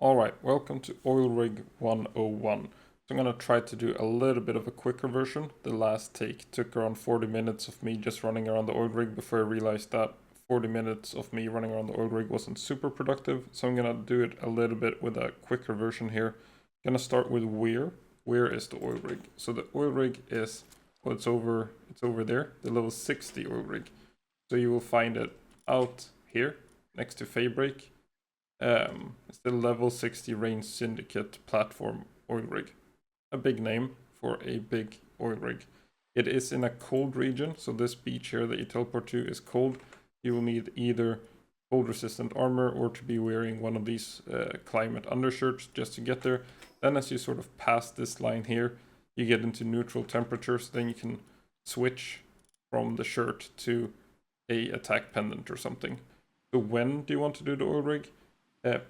Alright, welcome to Oil Rig 101. So I'm going to try to do a little bit of a quicker version. The last take took around 40 minutes of me just running around the oil rig before I realized that 40 minutes of me running around the oil rig wasn't super productive. So I'm going to do it a little bit with a quicker version here. I'm going to start with where. Where is the oil rig? So the oil rig is, well, it's over there, the level 60 oil rig. So you will find it out here next to Feybreak. It's the level 60 range syndicate platform oil rig. A big name for a big oil rig. It is in a cold region, so this beach here that you teleport to is cold. You will need either cold resistant armor or to be wearing one of these climate undershirts just to get there. Then as you sort of pass this line here, you get into neutral temperatures, then you can switch from the shirt to a attack pendant or something. So when do you want to do the oil rig?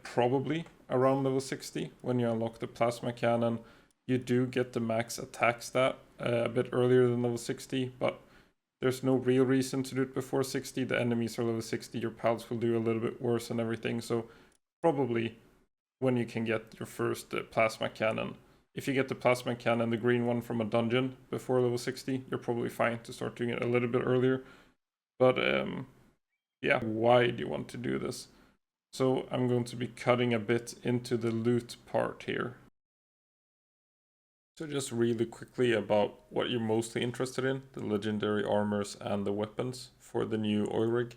Probably around level 60 when you unlock the plasma cannon. You do get the max attack stat a bit earlier than level 60, but there's no real reason to do it before 60. The enemies are level 60, your pals will do a little bit worse and everything, so probably when you can get your first plasma cannon. If you get the plasma cannon, the green one from a dungeon before level 60, you're probably fine to start doing it a little bit earlier. But yeah, why do you want to do this? So I'm going to be cutting a bit into the loot part here. So just really quickly about what you're mostly interested in, the legendary armors and the weapons for the new oil rig.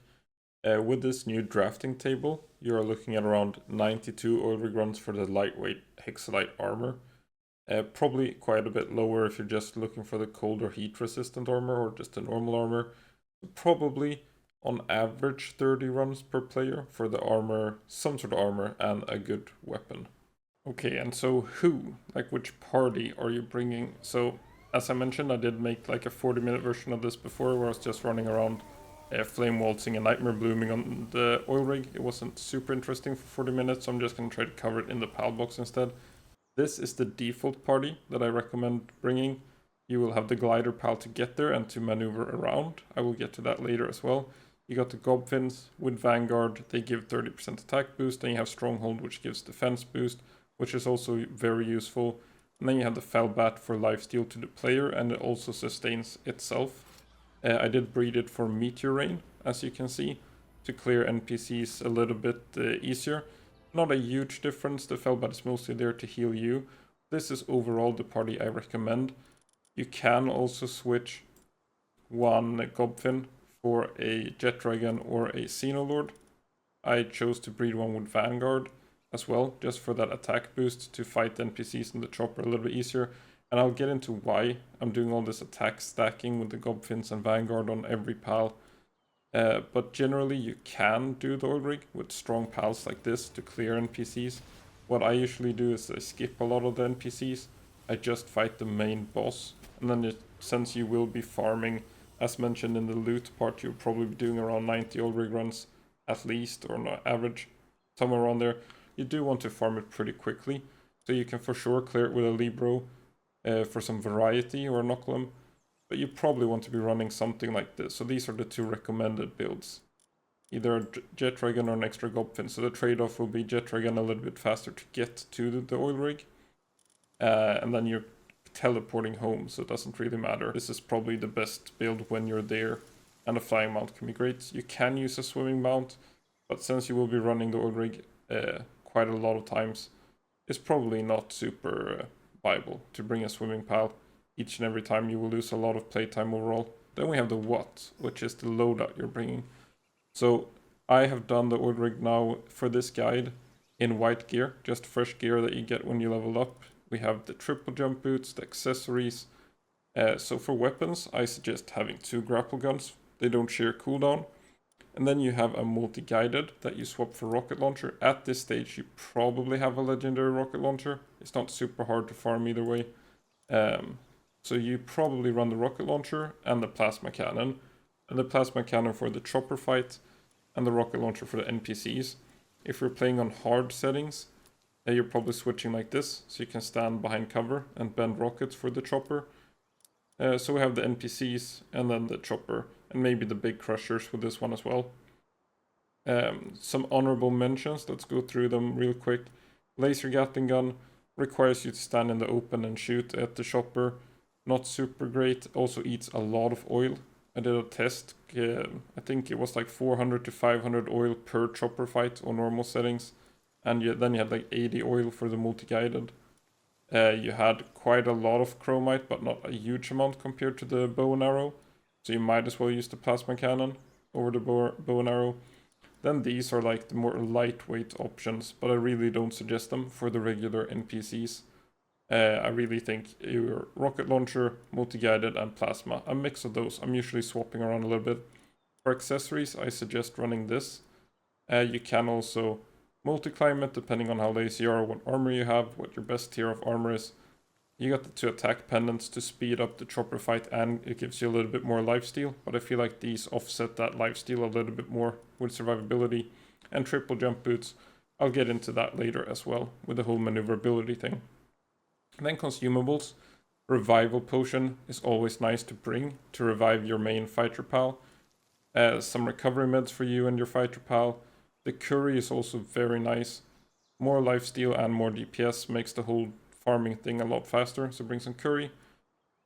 With this new drafting table, you are looking at around 92 oil rig runs for the lightweight hexalite armor. Probably quite a bit lower if you're just looking for the cold or heat resistant armor or just the normal armor. Probably on average 30 runs per player for the armor, some sort of armor, and a good weapon. Okay, and so who, like which party are you bringing? So as I mentioned, I did make like a 40-minute version of this before where I was just running around flame waltzing and nightmare blooming on the oil rig. It wasn't super interesting for 40 minutes, so I'm just going to try to cover it in the PAL box instead. This is the default party that I recommend bringing. You will have the glider pal to get there and to maneuver around. I will get to that later as well. You got the Gobfins with Vanguard, they give 30% attack boost. Then you have Stronghold, which gives defense boost, which is also very useful. And then you have the Fellbat for lifesteal to the player, and it also sustains itself. I did breed it for Meteor Rain, as you can see, to clear NPCs a little bit easier. Not a huge difference, the Fellbat is mostly there to heal you. This is overall the party I recommend. You can also switch one Gobfin for a Jet Dragon or a Xenoloord. I chose to breed one with Vanguard as well, just for that attack boost to fight NPCs in the chopper a little bit easier. And I'll get into why I'm doing all this attack stacking with the Gobfins and Vanguard on every pal. But generally you can do the oil rig with strong pals like this to clear NPCs. What I usually do is I skip a lot of the NPCs. I just fight the main boss. And then since you will be farming, as mentioned in the loot part, you'll probably be doing around 90 oil rig runs at least, or on average, somewhere around there. You do want to farm it pretty quickly, so you can for sure clear it with a Libro for some variety or a Knuckleum, but you probably want to be running something like this. So these are the two recommended builds. Either a Jet Dragon or an extra Gobfin. So the trade-off will be Jet Dragon a little bit faster to get to the oil rig, and then you're teleporting home, so it doesn't really matter. This is probably the best build when you're there, and a flying mount can be great. You can use a swimming mount, but since you will be running the oil rig quite a lot of times, it's probably not super viable to bring a swimming pal each and every time. You will lose a lot of playtime overall. Then we have the what, which is the loadout you're bringing. So I have done the oil rig now for this guide in white gear, just fresh gear that you get when you level up. We have the triple jump boots, the accessories. So for weapons, I suggest having 2 grapple guns. They don't share cooldown. And then you have a multi-guided that you swap for rocket launcher. At this stage, you probably have a legendary rocket launcher. It's not super hard to farm either way. So you probably run the rocket launcher and the plasma cannon. And the plasma cannon for the chopper fight, and the rocket launcher for the NPCs. If you're playing on hard settings, you're probably switching like this, so you can stand behind cover and bend rockets for the chopper. So we have the NPCs and then the chopper, and maybe the big crushers with this one as well. Some honorable mentions, let's go through them real quick. Laser Gatling gun requires you to stand in the open and shoot at the chopper. Not super great, also eats a lot of oil. I did a test, I think it was like 400 to 500 oil per chopper fight on normal settings. And then you had like 80 oil for the multi-guided. You had quite a lot of chromite, but not a huge amount compared to the bow and arrow. So you might as well use the plasma cannon over the bow and arrow. Then these are like the more lightweight options, but I really don't suggest them for the regular NPCs. I really think your rocket launcher, multi-guided, and plasma, a mix of those. I'm usually swapping around a little bit. For accessories, I suggest running this. You can also multi-climb it depending on how lazy you are, what armor you have, what your best tier of armor is. You got the 2 attack pendants to speed up the chopper fight, and it gives you a little bit more lifesteal, but I feel like these offset that lifesteal a little bit more with survivability. And triple jump boots, I'll get into that later as well, with the whole maneuverability thing. And then consumables. Revival potion is always nice to bring to revive your main fighter pal. Some recovery meds for you and your fighter pal. The curry is also very nice. More lifesteal and more DPS makes the whole farming thing a lot faster, so bring some curry.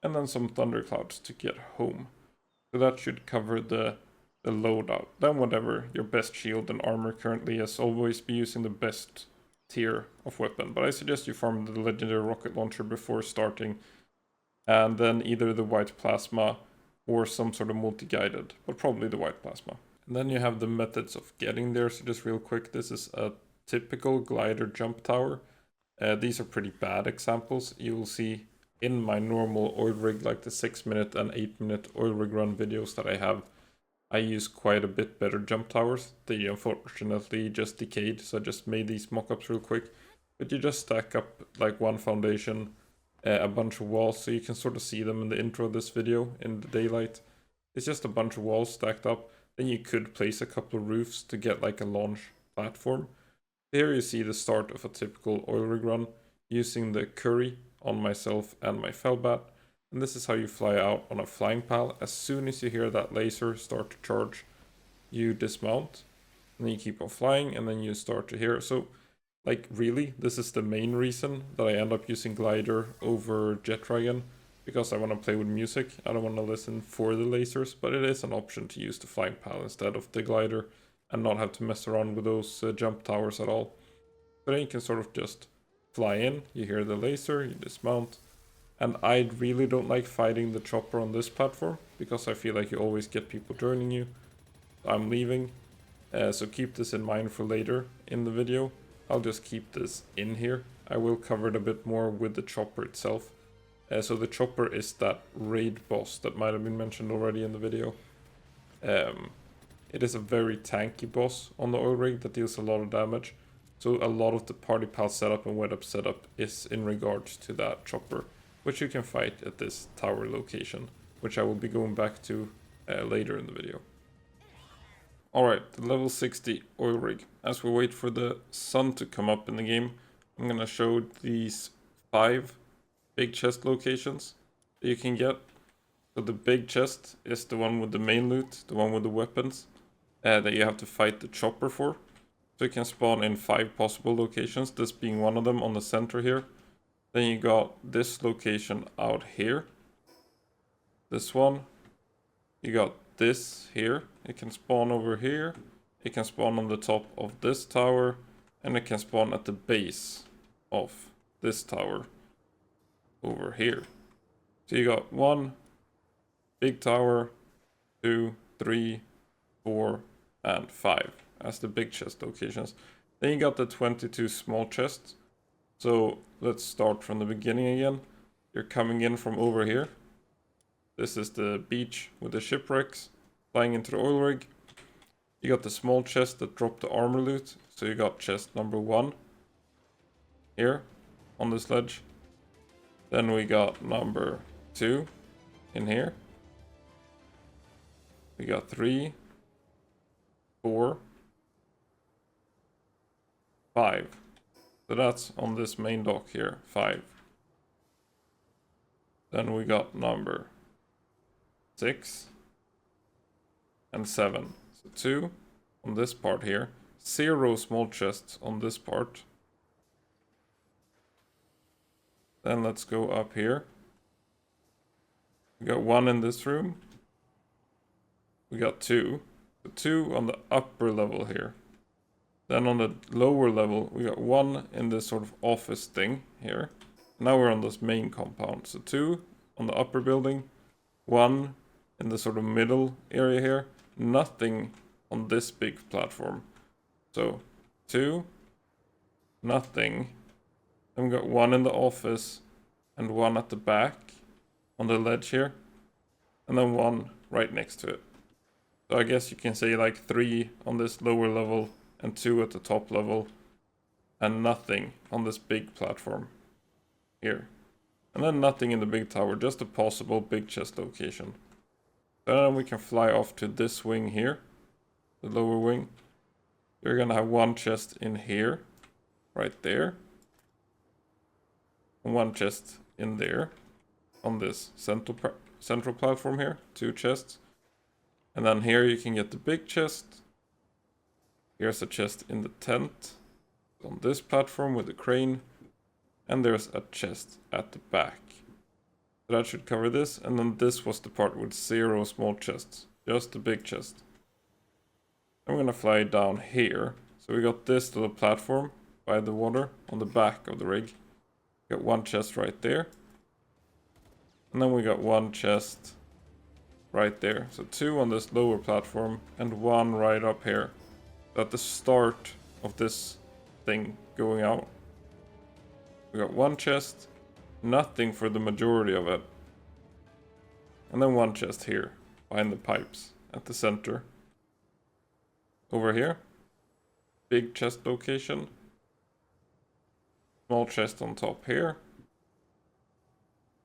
And then some thunderclouds to get home. So that should cover the loadout. Then whatever your best shield and armor currently is, always be using the best tier of weapon. But I suggest you farm the legendary rocket launcher before starting. And then either the white plasma or some sort of multi-guided, but probably the white plasma. And then you have the methods of getting there. So just real quick, this is a typical glider jump tower. These are pretty bad examples. You will see in my normal oil rig, like the 6-minute and 8-minute oil rig run videos that I have, I use quite a bit better jump towers. They unfortunately just decayed, so I just made these mock-ups real quick. But you just stack up like one foundation, a bunch of walls, so you can sort of see them in the intro of this video in the daylight. It's just a bunch of walls stacked up. Then you could place a couple of roofs to get like a launch platform. Here you see the start of a typical oil rig run using the curry on myself and my Felbat. And this is how you fly out on a flying pal. As soon as you hear that laser start to charge, you dismount. And then you keep on flying, and then you start to hear. So, like, really, this is the main reason that I end up using glider over jet dragon. Because I want to play with music. I don't want to listen for the lasers. But it is an option to use the flying pal instead of the glider. And not have to mess around with those jump towers at all. So then you can sort of just fly in. You hear the laser, you dismount. And I really don't like fighting the chopper on this platform, because I feel like you always get people joining you. I'm leaving, so keep this in mind for later in the video. I'll just keep this in here. I will cover it a bit more with the chopper itself. So the chopper is that raid boss that might have been mentioned already in the video. It is a very tanky boss on the oil rig that deals a lot of damage. So a lot of the party pal setup and wet up setup is in regards to that chopper, which you can fight at this tower location, which I will be going back to later in the video. Alright, the level 60 oil rig. As we wait for the sun to come up in the game, I'm gonna show these 5 big chest locations that you can get. So the big chest is the one with the main loot, the one with the weapons, that you have to fight the chopper for. So you can spawn in 5 possible locations, this being one of them on the center here. Then you got this location out here. This one. You got this here. It can spawn over here. It can spawn on the top of this tower. And it can spawn at the base of this tower over here. So you got 1 big tower, 2, 3, 4, and 5 as the big chest locations. Then you got the 22 small chests. So let's start from the beginning again. You're coming in from over here. This is the beach with the shipwrecks, flying into the oil rig. You got the small chest that dropped the armor loot. So you got chest number 1 here on this ledge. Then we got number 2 in here. We got 3, 4, 5. So that's on this main dock here, 5. Then we got number 6 and 7. So 2 on this part here. 0 small chests on this part. Then let's go up here. We got one in this room. We got two. So two on the upper level here. Then on the lower level, we got one in this sort of office thing here. Now we're on this main compound. So two on the upper building, one in the sort of middle area here, nothing on this big platform. So two, nothing. Then we got one in the office and one at the back on the ledge here, and then one right next to it. So I guess you can say like three on this lower level and two at the top level, and nothing on this big platform here. And then nothing in the big tower, just a possible big chest location. Then we can fly off to this wing here, the lower wing. You're gonna have one chest in here, right there. And one chest in there, on this central platform here, two chests. And then here you can get the big chest. Here's a chest in the tent, on this platform with the crane. And there's a chest at the back. So that should cover this, and then this was the part with 0 small chests, just the big chest. I'm gonna fly down here. So we got this little platform by the water on the back of the rig. Got one chest right there. And then we got one chest right there. So two on this lower platform and one right up here. At the start of this thing going out. We got one chest, nothing for the majority of it. And then one chest here, behind the pipes, at the center. Over here, big chest location. Small chest on top here.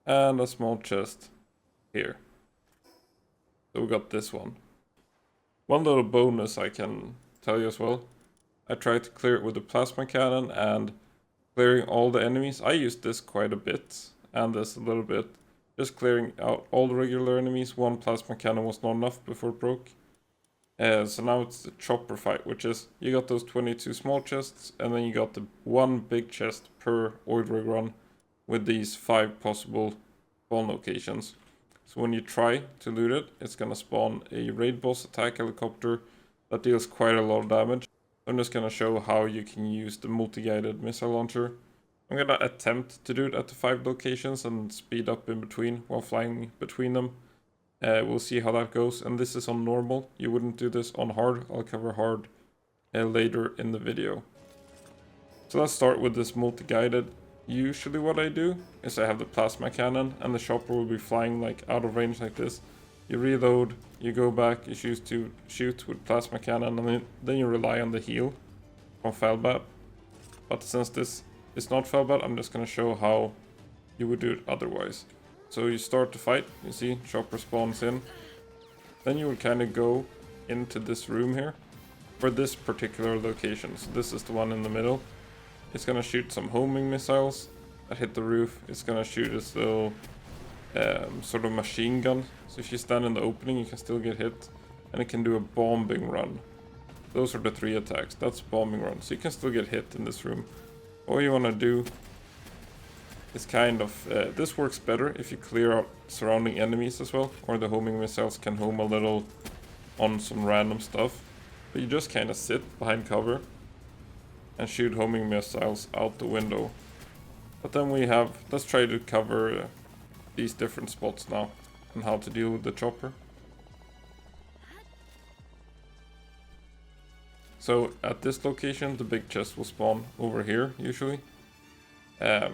And a small chest here. So we got this one. One little bonus I can tell you as well. I tried to clear it with the plasma cannon and clearing all the enemies. I used this quite a bit and this a little bit. Just clearing out all the regular enemies. One plasma cannon was not enough before it broke. So now it's the chopper fight, which is you got those 22 small chests and then you got the one big chest per oil rig run with these 5 possible spawn locations. So when you try to loot it, it's gonna spawn a raid boss attack helicopter that deals quite a lot of damage. I'm just gonna show how you can use the multi-guided missile launcher. I'm gonna attempt to do it at the 5 locations and speed up in between while flying between them. We'll see how that goes, and this is on normal. You wouldn't do this on hard. I'll cover hard later in the video. So let's start with this multi-guided. Usually what I do is I have the plasma cannon and the chopper will be flying like out of range like this. You reload, you go back, you choose to shoot with plasma cannon, and then you rely on the heal from Feybreak. But since this is not Feybreak, I'm just gonna show how you would do it otherwise. So you start the fight, you see chopper spawns in. Then you would kind of go into this room here for this particular location. So this is the one in the middle. It's gonna shoot some homing missiles that hit the roof. It's gonna shoot this little sort of machine gun. So if you stand in the opening, you can still get hit. And it can do a bombing run. Those are the 3 attacks. That's bombing run. So you can still get hit in this room. All you wanna do is kind of... this works better if you clear out surrounding enemies as well. Or the homing missiles can home a little on some random stuff. But you just kind of sit behind cover and shoot homing missiles out the window. But then we have... let's try to cover these different spots now and how to deal with the chopper. So at this location the big chest will spawn over here usually. So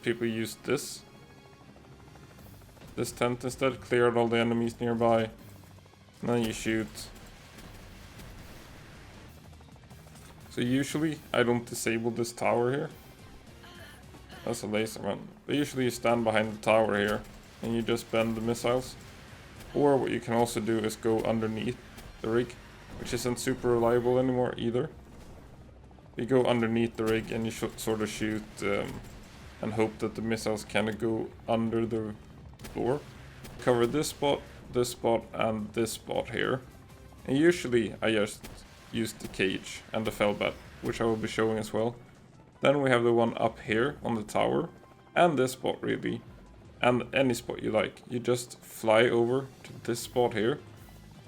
people use this tent instead, clear out all the enemies nearby, and then you shoot. So usually I don't disable this tower here. That's a laser man. But usually you stand behind the tower here and you just bend the missiles. Or what you can also do is go underneath the rig, which isn't super reliable anymore either. You go underneath the rig and you should sort of shoot and hope that the missiles kind of go under the floor. Cover this spot, and this spot here. And usually I just use the cage and the Feybreak, which I will be showing as well. Then we have the one up here on the tower. and this spot really, and any spot you like. You just fly over to this spot here,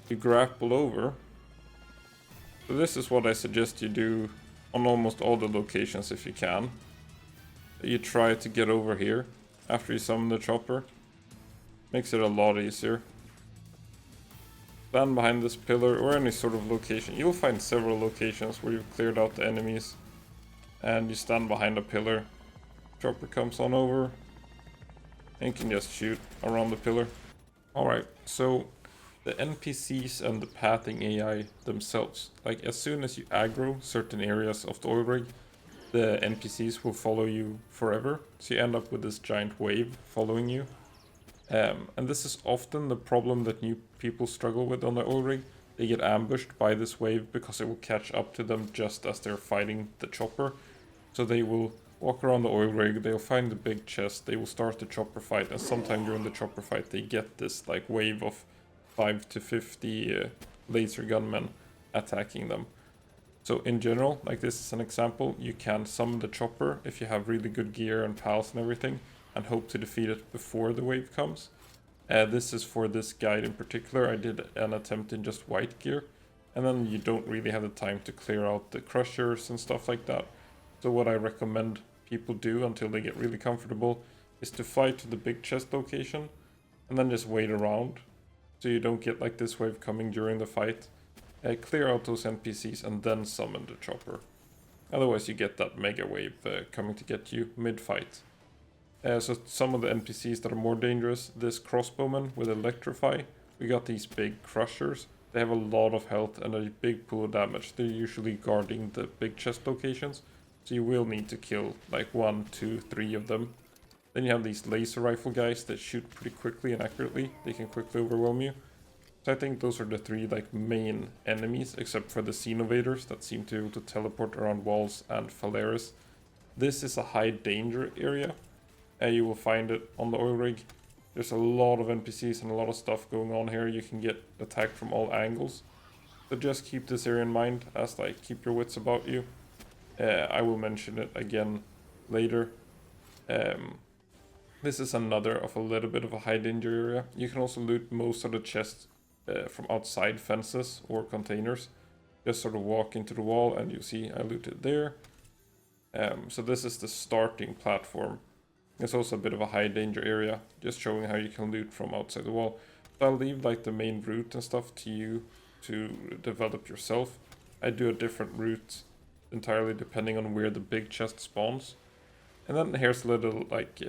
you grapple over. So this is what I suggest you do on almost all the locations if you can. You try to get over here after you summon the chopper. Makes it a lot easier. Stand behind this pillar or any sort of location. You'll find several locations where you've cleared out the enemies. And you stand behind a pillar. Chopper comes on over. And you can just shoot around the pillar. Alright, so the NPCs and the pathing AI themselves. Like as soon as you aggro certain areas of the oil rig, the NPCs will follow you forever. So you end up with this giant wave following you. And this is often the problem that new people struggle with on the oil rig. They get ambushed by this wave because it will catch up to them just as they're fighting the chopper. So they will walk around the oil rig, they'll find the big chest, they will start the chopper fight, and sometime during the chopper fight they get this like wave of 5 to 50 laser gunmen attacking them. So in general, like this is an example, you can summon the chopper if you have really good gear and pals and everything, and hope to defeat it before the wave comes. This is for this guide in particular. I did an attempt in just white gear, and then you don't really have the time to clear out the crushers and stuff like that. So what I recommend people do until they get really comfortable is to fly to the big chest location and then just wait around so you don't get like this wave coming during the fight. Clear out those NPCs and then summon the chopper. Otherwise you get that mega wave coming to get you mid-fight. So some of the NPCs that are more dangerous, this crossbowman with Electrify, we got these big crushers. They have a lot of health and a big pool of damage. They're usually guarding the big chest locations, so you will need to kill like 1, 2, 3 of them. Then you have these laser rifle guys that shoot pretty quickly and accurately. They can quickly overwhelm you. So I think those are the 3 like main enemies, except for the Xenovaders that seem to be able to teleport around walls, and Phalaris. This is a high danger area. You will find it on the oil rig. There's a lot of NPCs and a lot of stuff going on here. You can get attacked from all angles. So just keep this area in mind as like keep your wits about you. I will mention it again later. This is another of a little bit of a high danger area. You can also loot most of the chests from outside fences or containers. Just sort of walk into the wall and you see I looted there. So this is the starting platform. It's also a bit of a high danger area, just showing how you can loot from outside the wall. So I'll leave like the main route and stuff to you to develop yourself. I do a different route entirely depending on where the big chest spawns. And then here's a little like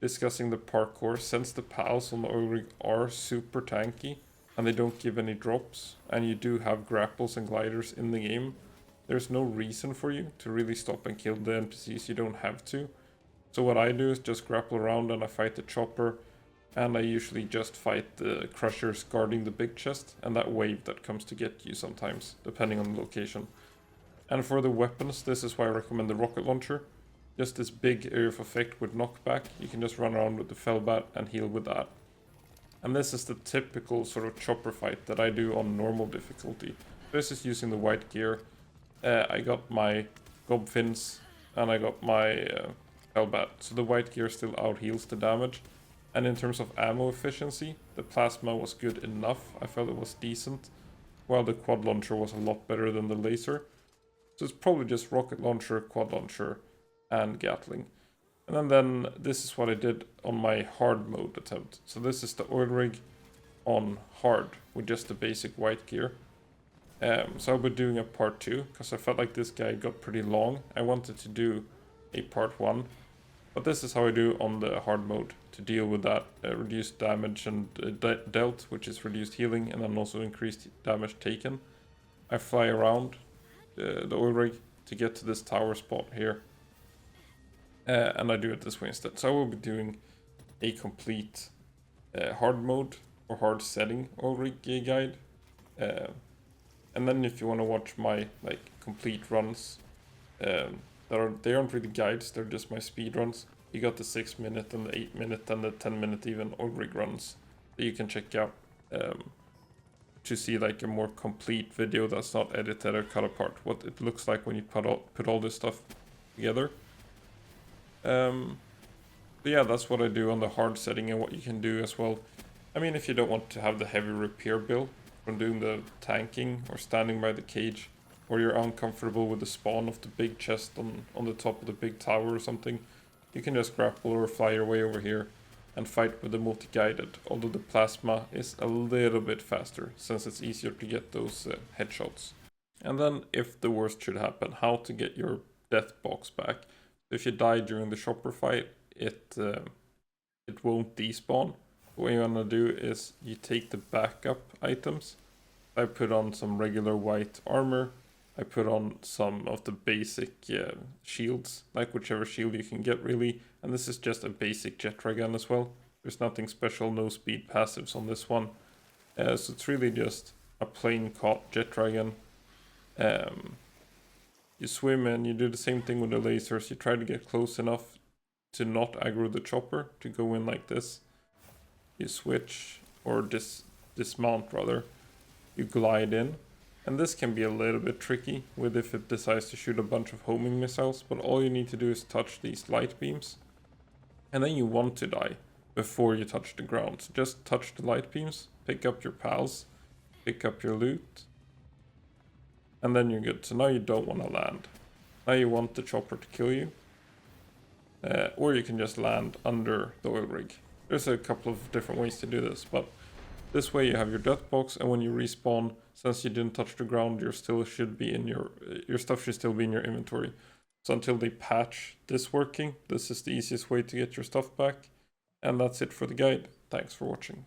discussing the parkour. Since the pals on the oil rig are super tanky and they don't give any drops, and you do have grapples and gliders in the game, there's no reason for you to really stop and kill the NPCs. You don't have to. So what I do is just grapple around and I fight the chopper, and I usually just fight the crushers guarding the big chest and that wave that comes to get you sometimes, depending on the location. And for the weapons, this is why I recommend the rocket launcher. Just this big area of effect with knockback. You can just run around with the Fellbat and heal with that. And this is the typical sort of chopper fight that I do on normal difficulty. This is using the white gear. I got my gob fins and I got my Hellbat. So the white gear still out heals the damage. And in terms of ammo efficiency, the plasma was good enough. I felt it was decent. While the quad launcher was a lot better than the laser. So it's probably just rocket launcher, quad launcher, and Gatling. And then this is what I did on my hard mode attempt. So this is the oil rig on hard with just the basic white gear. So I'll be doing a part 2 because I felt like this guy got pretty long. I wanted to do a part 1. But this is how I do on the hard mode to deal with that reduced damage and dealt, which is reduced healing, and then also increased damage taken. I fly around the oil rig to get to this tower spot here. And I do it this way instead. So I will be doing a complete hard mode or hard setting oil rig guide. And then if you want to watch my like complete runs, they aren't really guides, they're just my speed runs. You got the 6 minute and the 8 minute and the 10 minute even oil rig runs that you can check out to see like a more complete video that's not edited or cut apart. What it looks like when you put all this stuff together. But yeah, that's what I do on the hard setting and what you can do as well. I mean, if you don't want to have the heavy repair bill from doing the tanking or standing by the cage, or you're uncomfortable with the spawn of the big chest on the top of the big tower or something, you can just grapple or fly your way over here and fight with the multi-guided, although the plasma is a little bit faster since it's easier to get those headshots. And then if the worst should happen, how to get your death box back. If you die during the shopper fight, it won't despawn. What you wanna do is you take the backup items. I put on some regular white armor. I put on some of the basic shields, like whichever shield you can get really. And this is just a basic jet dragon as well. There's nothing special, no speed passives on this one. So it's really just a plain caught jet dragon. You swim and you do the same thing with the lasers. You try to get close enough to not aggro the chopper, to go in like this. You switch, or dismount rather. You glide in. And this can be a little bit tricky with if it decides to shoot a bunch of homing missiles, but all you need to do is touch these light beams. And then you want to die before you touch the ground. So just touch the light beams, pick up your pals, pick up your loot, and then you're good. So now you don't want to land. Now you want the chopper to kill you. Or you can just land under the oil rig. There's a couple of different ways to do this, but this way you have your death box, and when you respawn, since you didn't touch the ground, your stuff should still be in your inventory. So until they patch this working, this is the easiest way to get your stuff back. And that's it for the guide. Thanks for watching.